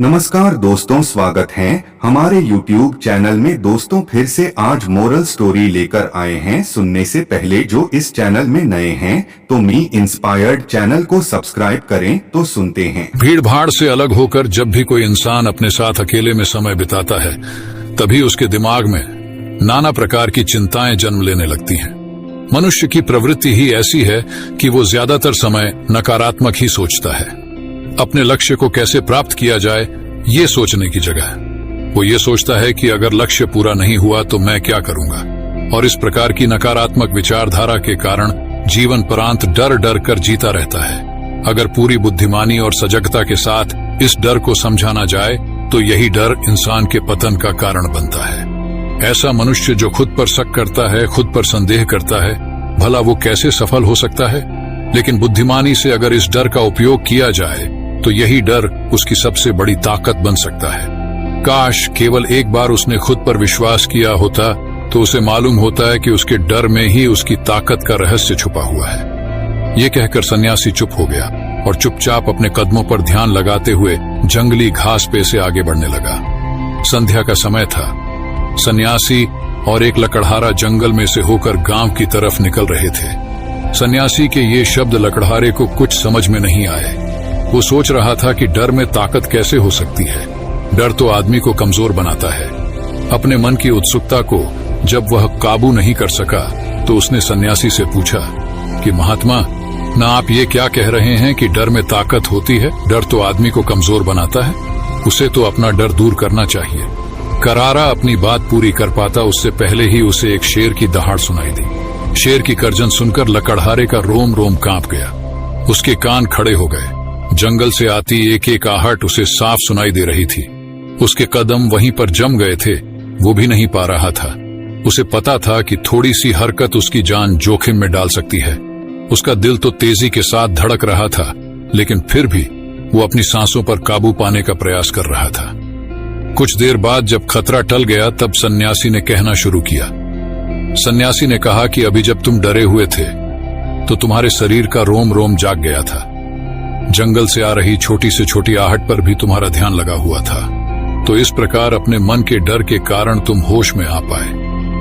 नमस्कार दोस्तों, स्वागत है हमारे YouTube चैनल में। दोस्तों फिर से आज मोरल स्टोरी लेकर आए हैं। सुनने से पहले जो इस चैनल में नए हैं तो मी इंस्पायर्ड चैनल को सब्सक्राइब करें। तो सुनते हैं। भीड़ भाड़ से अलग होकर जब भी कोई इंसान अपने साथ अकेले में समय बिताता है, तभी उसके दिमाग में नाना प्रकार की चिंताएं जन्म लेने लगती हैं। मनुष्य की प्रवृत्ति ही ऐसी है कि वो ज्यादातर समय नकारात्मक ही सोचता है। अपने लक्ष्य को कैसे प्राप्त किया जाए ये सोचने की जगह वो ये सोचता है कि अगर लक्ष्य पूरा नहीं हुआ तो मैं क्या करूंगा। और इस प्रकार की नकारात्मक विचारधारा के कारण जीवन परांत डर डर कर जीता रहता है। अगर पूरी बुद्धिमानी और सजगता के साथ इस डर को समझाना जाए तो यही डर इंसान के पतन का कारण बनता है। ऐसा मनुष्य जो खुद पर शक करता है, खुद पर संदेह करता है, भला वो कैसे सफल हो सकता है। लेकिन बुद्धिमानी से अगर इस डर का उपयोग किया जाए तो यही डर उसकी सबसे बड़ी ताकत बन सकता है। काश केवल एक बार उसने खुद पर विश्वास किया होता तो उसे मालूम होता है कि उसके डर में ही उसकी ताकत का रहस्य छुपा हुआ है। ये कहकर सन्यासी चुप हो गया और चुपचाप अपने कदमों पर ध्यान लगाते हुए जंगली घास पे से आगे बढ़ने लगा। संध्या का समय था। सन्यासी और एक लकड़हारा जंगल में से होकर गांव की तरफ निकल रहे थे। सन्यासी के ये शब्द लकड़हारे को कुछ समझ में नहीं आए। वो सोच रहा था कि डर में ताकत कैसे हो सकती है। डर तो आदमी को कमजोर बनाता है। अपने मन की उत्सुकता को जब वह काबू नहीं कर सका तो उसने सन्यासी से पूछा कि महात्मा, ना आप ये क्या कह रहे हैं कि डर में ताकत होती है? डर तो आदमी को कमजोर बनाता है। उसे तो अपना डर दूर करना चाहिए। करारा अपनी बात पूरी कर पाता उससे पहले ही उसे एक शेर की दहाड़ सुनाई दी। शेर की गर्जन सुनकर लकड़हारे का रोम रोम कांप गया। उसके कान खड़े हो गए। जंगल से आती एक एक आहट उसे साफ सुनाई दे रही थी। उसके कदम वहीं पर जम गए थे, वो भी नहीं पा रहा था। उसे पता था कि थोड़ी सी हरकत उसकी जान जोखिम में डाल सकती है। उसका दिल तो तेजी के साथ धड़क रहा था, लेकिन फिर भी वो अपनी सांसों पर काबू पाने का प्रयास कर रहा था। कुछ देर बाद जब खतरा टल गया तब सन्यासी ने कहना शुरू किया। सन्यासी ने कहा कि अभी जब तुम डरे हुए थे तो तुम्हारे शरीर का रोम रोम जाग गया था। जंगल से आ रही छोटी से छोटी आहट पर भी तुम्हारा ध्यान लगा हुआ था। तो इस प्रकार अपने मन के डर के कारण तुम होश में आ पाए,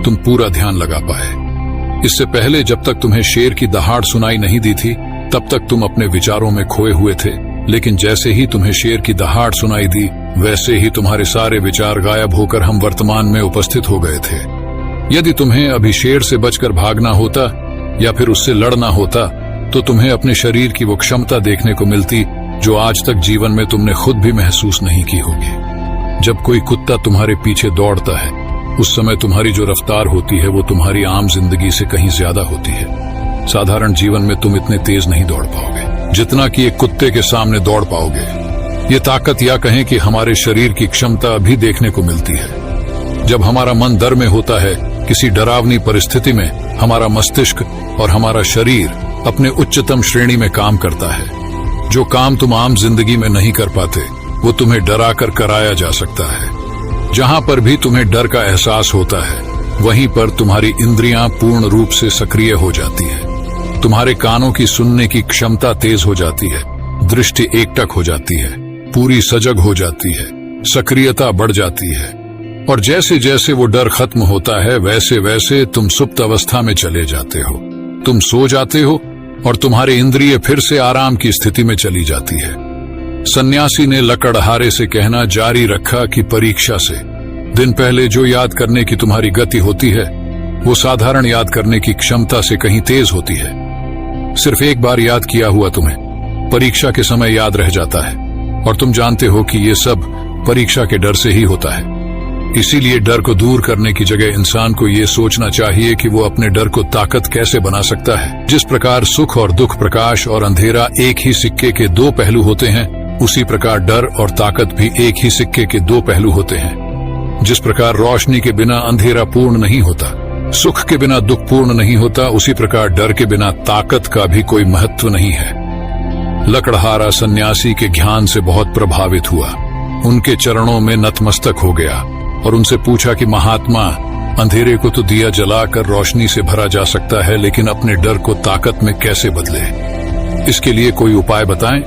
तुम पूरा ध्यान लगा पाए। इससे पहले जब तक तुम्हें शेर की दहाड़ सुनाई नहीं दी थी तब तक तुम अपने विचारों में खोए हुए थे। लेकिन जैसे ही तुम्हें शेर की दहाड़ सुनाई दी वैसे ही तुम्हारे सारे विचार गायब होकर हम वर्तमान में उपस्थित हो गए थे। यदि तुम्हें अभी शेर से बचकर भागना होता या फिर उससे लड़ना होता तो तुम्हें अपने शरीर की वो क्षमता देखने को मिलती जो आज तक जीवन में तुमने खुद भी महसूस नहीं की होगी। जब कोई कुत्ता तुम्हारे पीछे दौड़ता है उस समय तुम्हारी जो रफ्तार होती है वो तुम्हारी आम जिंदगी से कहीं ज्यादा होती है। साधारण जीवन में तुम इतने तेज नहीं दौड़ पाओगे जितना कि एक कुत्ते के सामने दौड़ पाओगे। ये ताकत या कहें कि हमारे शरीर की क्षमता अभी देखने को मिलती है। जब हमारा मन डर में होता है, किसी डरावनी परिस्थिति में, हमारा मस्तिष्क और हमारा शरीर अपने उच्चतम श्रेणी में काम करता है। जो काम तुम आम जिंदगी में नहीं कर पाते वो तुम्हें डरा कर कराया जा सकता है। जहां पर भी तुम्हें डर का एहसास होता है वहीं पर तुम्हारी इंद्रियां पूर्ण रूप से सक्रिय हो जाती है। तुम्हारे कानों की सुनने की क्षमता तेज हो जाती है, दृष्टि एकटक हो जाती है, पूरी सजग हो जाती है, सक्रियता बढ़ जाती है। और जैसे जैसे वो डर खत्म होता है वैसे वैसे तुम सुप्त अवस्था में चले जाते हो। तुम सो जाते हो और तुम्हारे इंद्रिय फिर से आराम की स्थिति में चली जाती है। सन्यासी ने लकड़हारे से कहना जारी रखा कि परीक्षा से दिन पहले जो याद करने की तुम्हारी गति होती है वो साधारण याद करने की क्षमता से कहीं तेज होती है। सिर्फ एक बार याद किया हुआ तुम्हें परीक्षा के समय याद रह जाता है और तुम जानते हो कि ये सब परीक्षा के डर से ही होता है। इसीलिए डर को दूर करने की जगह इंसान को ये सोचना चाहिए कि वो अपने डर को ताकत कैसे बना सकता है। जिस प्रकार सुख और दुख, प्रकाश और अंधेरा एक ही सिक्के के दो पहलू होते हैं, उसी प्रकार डर और ताकत भी एक ही सिक्के के दो पहलू होते हैं। जिस प्रकार रोशनी के बिना अंधेरा पूर्ण नहीं होता, सुख के बिना दुख पूर्ण नहीं होता, उसी प्रकार डर के बिना ताकत का भी कोई महत्व नहीं है। लकड़हारा सन्यासी के ज्ञान से बहुत प्रभावित हुआ, उनके चरणों में नतमस्तक हो गया और उनसे पूछा कि महात्मा, अंधेरे को तो दिया जलाकर रोशनी से भरा जा सकता है, लेकिन अपने डर को ताकत में कैसे बदले? इसके लिए कोई उपाय बताएं।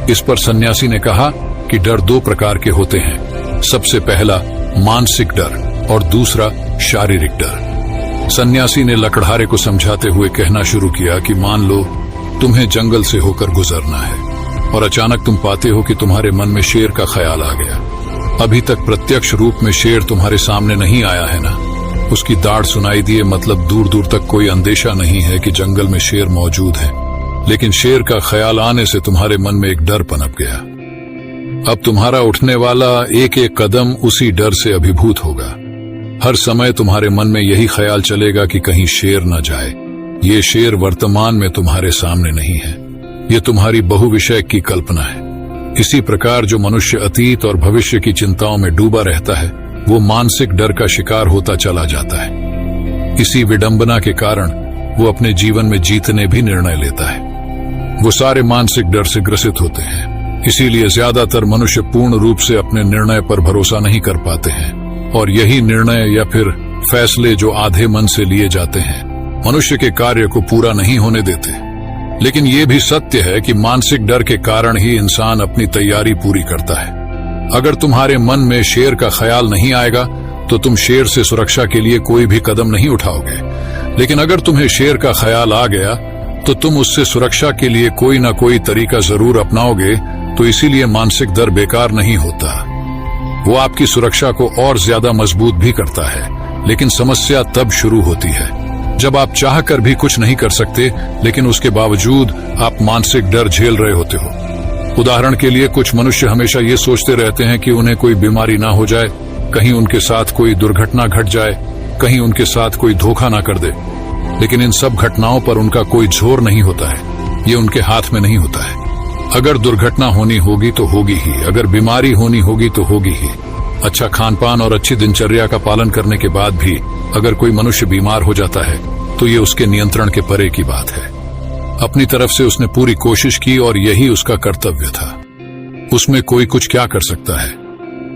इस पर सन्यासी ने कहा कि डर दो प्रकार के होते हैं। सबसे पहला मानसिक डर और दूसरा शारीरिक डर। सन्यासी ने लकड़हारे को समझाते हुए कहना शुरू किया कि मान लो तुम्हें जंगल से होकर गुजरना है और अचानक तुम पाते हो कि तुम्हारे मन में शेर का ख्याल आ गया। अभी तक प्रत्यक्ष रूप में शेर तुम्हारे सामने नहीं आया है ना, उसकी दाढ़ सुनाई दिए, मतलब दूर दूर तक कोई अंदेशा नहीं है कि जंगल में शेर मौजूद है, लेकिन शेर का ख्याल आने से तुम्हारे मन में एक डर पनप गया। अब तुम्हारा उठने वाला एक एक कदम उसी डर से अभिभूत होगा। हर समय तुम्हारे मन में यही ख्याल चलेगा कि कहीं शेर न जाए। ये शेर वर्तमान में तुम्हारे सामने नहीं है, ये तुम्हारी बहुविषय की कल्पना है। इसी प्रकार जो मनुष्य अतीत और भविष्य की चिंताओं में डूबा रहता है वो मानसिक डर का शिकार होता चला जाता है। इसी विडंबना के कारण वो अपने जीवन में जीतने भी निर्णय लेता है। वो सारे मानसिक डर से ग्रसित होते हैं। इसीलिए ज्यादातर मनुष्य पूर्ण रूप से अपने निर्णय पर भरोसा नहीं कर पाते हैं और यही निर्णय या फिर फैसले जो आधे मन से लिए जाते हैं मनुष्य के कार्य को पूरा नहीं होने देते। लेकिन ये भी सत्य है कि मानसिक डर के कारण ही इंसान अपनी तैयारी पूरी करता है। अगर तुम्हारे मन में शेर का ख्याल नहीं आएगा तो तुम शेर से सुरक्षा के लिए कोई भी कदम नहीं उठाओगे, लेकिन अगर तुम्हें शेर का ख्याल आ गया तो तुम उससे सुरक्षा के लिए कोई ना कोई तरीका जरूर अपनाओगे। तो इसीलिए मानसिक डर बेकार नहीं होता, वो आपकी सुरक्षा को और ज्यादा मजबूत भी करता है। लेकिन समस्या तब शुरू होती है जब आप चाह कर भी कुछ नहीं कर सकते, लेकिन उसके बावजूद आप मानसिक डर झेल रहे होते हो। उदाहरण के लिए कुछ मनुष्य हमेशा ये सोचते रहते हैं कि उन्हें कोई बीमारी ना हो जाए, कहीं उनके साथ कोई दुर्घटना घट जाए, कहीं उनके साथ कोई धोखा ना कर दे। लेकिन इन सब घटनाओं पर उनका कोई जोर नहीं होता है, ये उनके हाथ में नहीं होता है। अगर दुर्घटना होनी होगी तो होगी ही, अगर बीमारी होनी होगी तो होगी ही। अच्छा खान पान और अच्छी दिनचर्या का पालन करने के बाद भी अगर कोई मनुष्य बीमार हो जाता है तो ये उसके नियंत्रण के परे की बात है। अपनी तरफ से उसने पूरी कोशिश की और यही उसका कर्तव्य था। उसमें कोई कुछ क्या कर सकता है।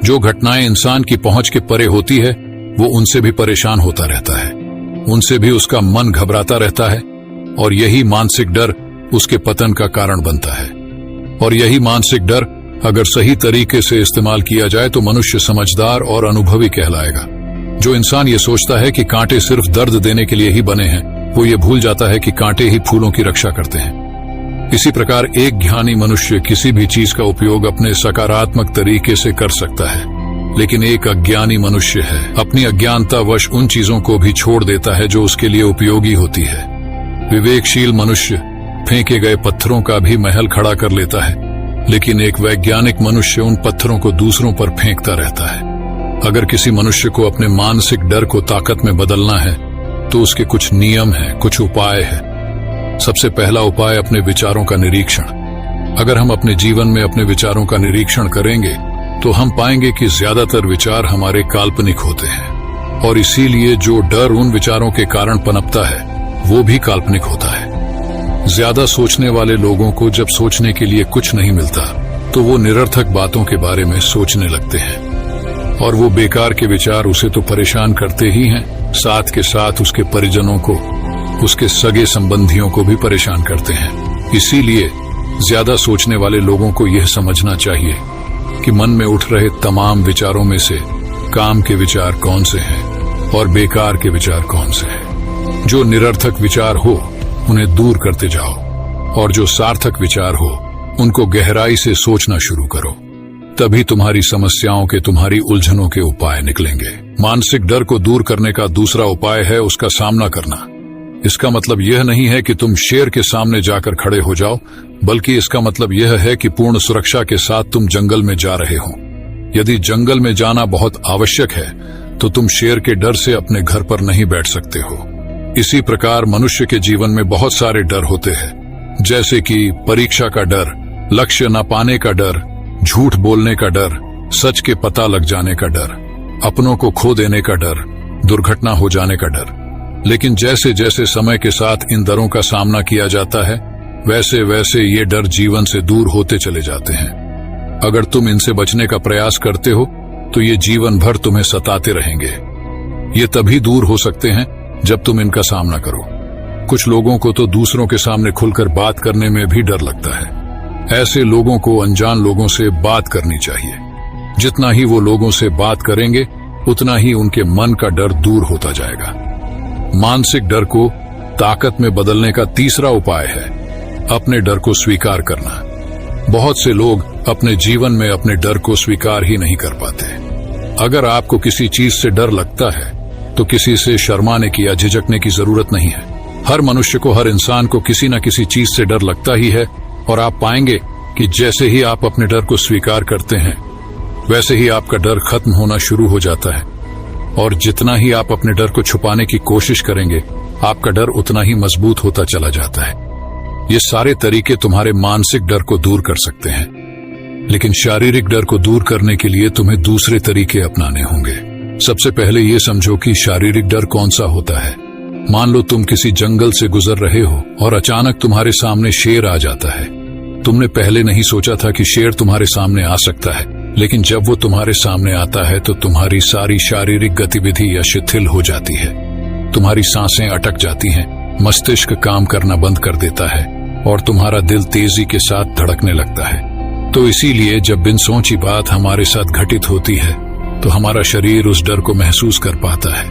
जो घटनाएं इंसान की पहुंच के परे होती है वो उनसे भी परेशान होता रहता है, उनसे भी उसका मन घबराता रहता है और यही मानसिक डर उसके पतन का कारण बनता है। और यही मानसिक डर अगर सही तरीके से इस्तेमाल किया जाए तो मनुष्य समझदार और अनुभवी कहलाएगा। जो इंसान ये सोचता है कि कांटे सिर्फ दर्द देने के लिए ही बने हैं, वो ये भूल जाता है कि कांटे ही फूलों की रक्षा करते हैं। इसी प्रकार एक ज्ञानी मनुष्य किसी भी चीज का उपयोग अपने सकारात्मक तरीके से कर सकता है, लेकिन एक अज्ञानी मनुष्य है अपनी अज्ञानतावश उन चीजों को भी छोड़ देता है जो उसके लिए उपयोगी होती है। विवेकशील मनुष्य फेंके गए पत्थरों का भी महल खड़ा कर लेता है, लेकिन एक वैज्ञानिक मनुष्य उन पत्थरों को दूसरों पर फेंकता रहता है। अगर किसी मनुष्य को अपने मानसिक डर को ताकत में बदलना है तो उसके कुछ नियम हैं, कुछ उपाय हैं। सबसे पहला उपाय अपने विचारों का निरीक्षण। अगर हम अपने जीवन में अपने विचारों का निरीक्षण करेंगे तो हम पाएंगे कि ज्यादातर विचार हमारे काल्पनिक होते हैं और इसीलिए जो डर उन विचारों के कारण पनपता है वो भी काल्पनिक होता है। ज्यादा सोचने वाले लोगों को जब सोचने के लिए कुछ नहीं मिलता तो वो निरर्थक बातों के बारे में सोचने लगते हैं और वो बेकार के विचार उसे तो परेशान करते ही हैं, साथ के साथ उसके परिजनों को, उसके सगे संबंधियों को भी परेशान करते हैं। इसीलिए ज्यादा सोचने वाले लोगों को यह समझना चाहिए कि मन में उठ रहे तमाम विचारों में से काम के विचार कौन से हैं और बेकार के विचार कौन से हैं। जो निरर्थक विचार हो उन्हें दूर करते जाओ और जो सार्थक विचार हो उनको गहराई से सोचना शुरू करो। तभी तुम्हारी समस्याओं के, तुम्हारी उलझनों के उपाय निकलेंगे। मानसिक डर को दूर करने का दूसरा उपाय है उसका सामना करना। इसका मतलब यह नहीं है कि तुम शेर के सामने जाकर खड़े हो जाओ, बल्कि इसका मतलब यह है कि पूर्ण सुरक्षा के साथ तुम जंगल में जा रहे हो। यदि जंगल में जाना बहुत आवश्यक है तो तुम शेर के डर से अपने घर पर नहीं बैठ सकते हो। इसी प्रकार मनुष्य के जीवन में बहुत सारे डर होते हैं, जैसे कि परीक्षा का डर, लक्ष्य न पाने का डर, झूठ बोलने का डर, सच के पता लग जाने का डर, अपनों को खो देने का डर, दुर्घटना हो जाने का डर। लेकिन जैसे जैसे समय के साथ इन डरों का सामना किया जाता है वैसे वैसे ये डर जीवन से दूर होते चले जाते हैं। अगर तुम इनसे बचने का प्रयास करते हो तो ये जीवन भर तुम्हें सताते रहेंगे। ये तभी दूर हो सकते हैं जब तुम इनका सामना करो। कुछ लोगों को तो दूसरों के सामने खुलकर बात करने में भी डर लगता है। ऐसे लोगों को अनजान लोगों से बात करनी चाहिए। जितना ही वो लोगों से बात करेंगे उतना ही उनके मन का डर दूर होता जाएगा। मानसिक डर को ताकत में बदलने का तीसरा उपाय है अपने डर को स्वीकार करना। बहुत से लोग अपने जीवन में अपने डर को स्वीकार ही नहीं कर पाते। अगर आपको किसी चीज से डर लगता है तो किसी से शर्माने की या झिझकने की जरूरत नहीं है। हर मनुष्य को, हर इंसान को किसी न किसी चीज से डर लगता ही है, और आप पाएंगे कि जैसे ही आप अपने डर को स्वीकार करते हैं वैसे ही आपका डर खत्म होना शुरू हो जाता है। और जितना ही आप अपने डर को छुपाने की कोशिश करेंगे आपका डर उतना ही मजबूत होता चला जाता है। ये सारे तरीके तुम्हारे मानसिक डर को दूर कर सकते हैं, लेकिन शारीरिक डर को दूर करने के लिए तुम्हें दूसरे तरीके अपनाने होंगे। सबसे पहले ये समझो कि शारीरिक डर कौन सा होता है। मान लो तुम किसी जंगल से गुजर रहे हो और अचानक तुम्हारे सामने शेर आ जाता है। तुमने पहले नहीं सोचा था कि शेर तुम्हारे सामने आ सकता है, लेकिन जब वो तुम्हारे सामने आता है तो तुम्हारी सारी शारीरिक गतिविधि या शिथिल हो जाती है। तुम्हारी सांसें अटक जाती हैं, मस्तिष्क काम करना बंद कर देता है और तुम्हारा दिल तेजी के साथ धड़कने लगता है। तो इसीलिए जब बिन सोची बात हमारे साथ घटित होती है तो हमारा शरीर उस डर को महसूस कर पाता है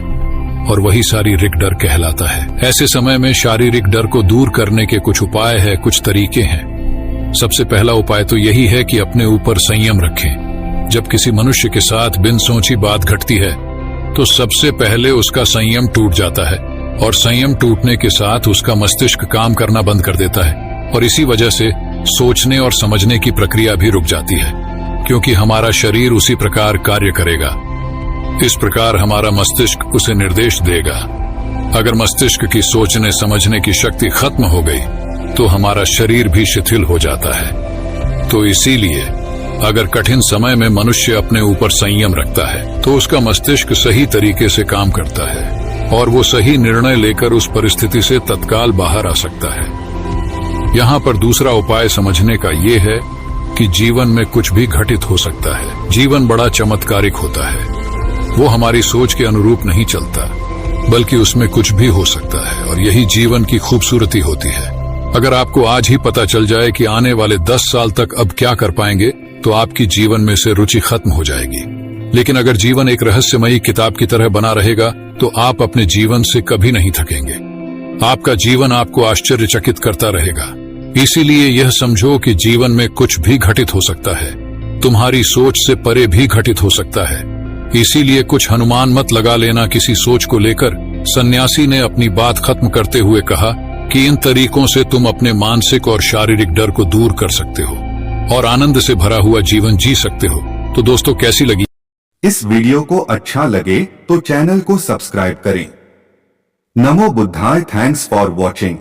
और वही शारीरिक डर कहलाता है। ऐसे समय में शारीरिक डर को दूर करने के कुछ उपाय है, कुछ तरीके हैं। सबसे पहला उपाय तो यही है कि अपने ऊपर संयम रखें। जब किसी मनुष्य के साथ बिन सोची बात घटती है तो सबसे पहले उसका संयम टूट जाता है, और संयम टूटने के साथ उसका मस्तिष्क काम करना बंद कर देता है, और इसी वजह से सोचने और समझने की प्रक्रिया भी रुक जाती है, क्योंकि हमारा शरीर उसी प्रकार कार्य करेगा। इस प्रकार हमारा मस्तिष्क उसे निर्देश देगा। अगर मस्तिष्क की सोचने समझने की शक्ति खत्म हो गई तो हमारा शरीर भी शिथिल हो जाता है। तो इसीलिए अगर कठिन समय में मनुष्य अपने ऊपर संयम रखता है तो उसका मस्तिष्क सही तरीके से काम करता है और वो सही निर्णय लेकर उस परिस्थिति से तत्काल बाहर आ सकता है। यहाँ पर दूसरा उपाय समझने का ये है कि जीवन में कुछ भी घटित हो सकता है। जीवन बड़ा चमत्कारिक होता है, वो हमारी सोच के अनुरूप नहीं चलता, बल्कि उसमें कुछ भी हो सकता है, और यही जीवन की खूबसूरती होती है। अगर आपको आज ही पता चल जाए कि आने वाले 10 साल तक अब क्या कर पाएंगे तो आपकी जीवन में से रुचि खत्म हो जाएगी। लेकिन अगर जीवन एक रहस्यमयी किताब की तरह बना रहेगा तो आप अपने जीवन से कभी नहीं थकेंगे। आपका जीवन आपको आश्चर्यचकित करता रहेगा। इसीलिए यह समझो कि जीवन में कुछ भी घटित हो सकता है, तुम्हारी सोच से परे भी घटित हो सकता है। इसीलिए कुछ अनुमान मत लगा लेना किसी सोच को लेकर। सन्यासी ने अपनी बात खत्म करते हुए कहा कि इन तरीकों से तुम अपने मानसिक और शारीरिक डर को दूर कर सकते हो और आनंद से भरा हुआ जीवन जी सकते हो। तो दोस्तों, कैसी लगी इस वीडियो को? अच्छा लगे तो चैनल को सब्सक्राइब करें। नमो बुद्धाय। Thanks for watching.